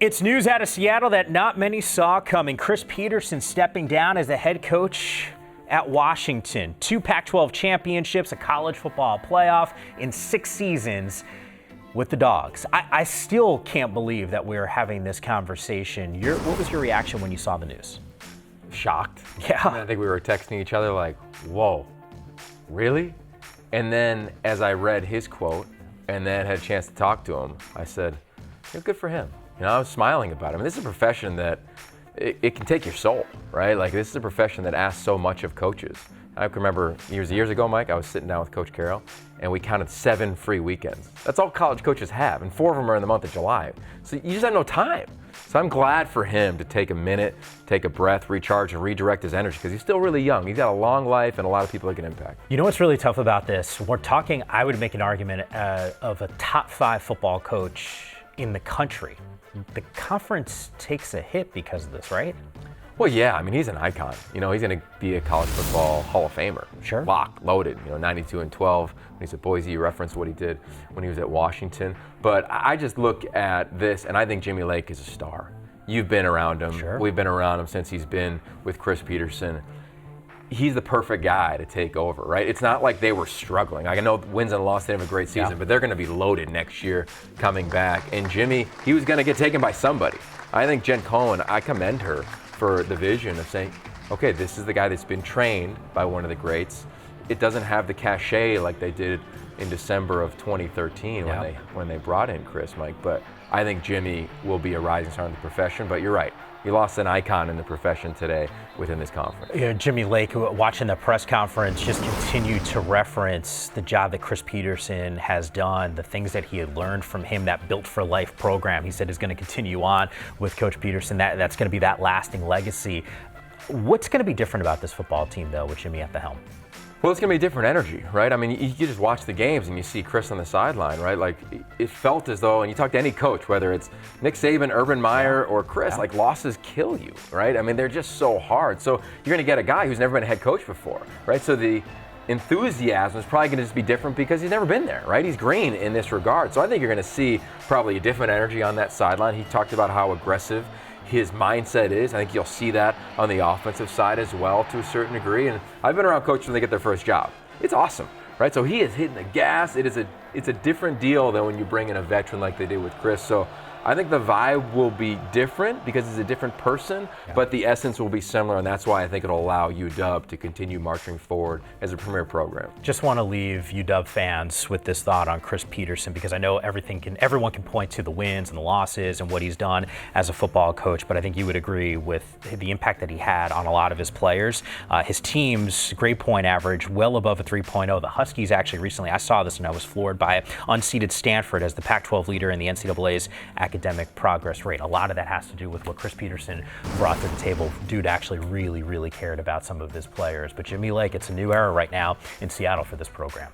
It's news out of Seattle that not many saw coming. Chris Petersen stepping down as the head coach at Washington. 2 Pac-12 championships, a college football playoff in 6 seasons with the Dogs. I still can't believe that we're having this conversation. What was your reaction when you saw the news? Shocked. Yeah. I think we were texting each other like, whoa, really? And then as I read his quote and then had a chance to talk to him, I said, good for him. I was smiling about it. I mean, this is a profession that it can take your soul, right? Like, this is a profession that asks so much of coaches. I can remember years ago, Mike, I was sitting down with Coach Carroll, and we counted 7 free weekends. That's all college coaches have, and 4 of them are in the month of July. So you just have no time. So I'm glad for him to take a minute, take a breath, recharge, and redirect his energy, because he's still really young. He's got a long life, and a lot of people he can impact. You know what's really tough about this? We're talking, I would make an argument of a top 5 football coach in the country. The conference takes a hit because of this, right? Well, yeah. I mean, he's an icon. He's going to be a college football Hall of Famer. Sure. Lock, loaded. 92-12. When he's at Boise, you referenced what he did when he was at Washington. But I just look at this, and I think Jimmy Lake is a star. You've been around him. Sure. We've been around him since he's been with Chris Petersen. He's the perfect guy to take over, right? It's not like they were struggling. I know wins and losses, they have a great season, but they're going to be loaded next year coming back. And Jimmy, he was going to get taken by somebody. I think Jen Cohen, I commend her for the vision of saying, okay, this is the guy that's been trained by one of the greats. It doesn't have the cachet like they did in December of 2013 when they brought in Chris, Mike. But I think Jimmy will be a rising star in the profession. But you're right. You lost an icon in the profession today within this conference. Jimmy Lake, watching the press conference, just continued to reference the job that Chris Petersen has done, the things that he had learned from him, that Built for Life program. He said is going to continue on with Coach Petersen. That's going to be that lasting legacy. What's going to be different about this football team, though, with Jimmy at the helm? Well, it's going to be different energy, right? I mean, you just watch the games and you see Chris on the sideline, right? Like, it felt as though, and you talk to any coach, whether it's Nick Saban, Urban Meyer, or Chris, like, losses kill you, right? I mean, they're just so hard. So you're going to get a guy who's never been a head coach before, right? So the enthusiasm is probably going to just be different because he's never been there, right? He's green in this regard. So I think you're going to see probably a different energy on that sideline. He talked about how aggressive his mindset is. I think you'll see that on the offensive side as well to a certain degree. And I've been around coaches when they get their first job. It's awesome, right? So he is hitting the gas. It's a different deal than when you bring in a veteran like they did with Chris. So I think the vibe will be different because he's a different person, but the essence will be similar, and that's why I think it'll allow UW to continue marching forward as a premier program. Just want to leave UW fans with this thought on Chris Petersen, because I know everyone can point to the wins and the losses and what he's done as a football coach, but I think you would agree with the impact that he had on a lot of his players. His team's grade point average well above a 3.0. The Huskies actually recently, I saw this and I was floored by it, unseeded Stanford as the Pac-12 leader in the NCAA's academic progress rate. A lot of that has to do with what Chris Petersen brought to the table. Dude actually really cared about some of his players. But Jimmy Lake, it's a new era right now in Seattle for this program.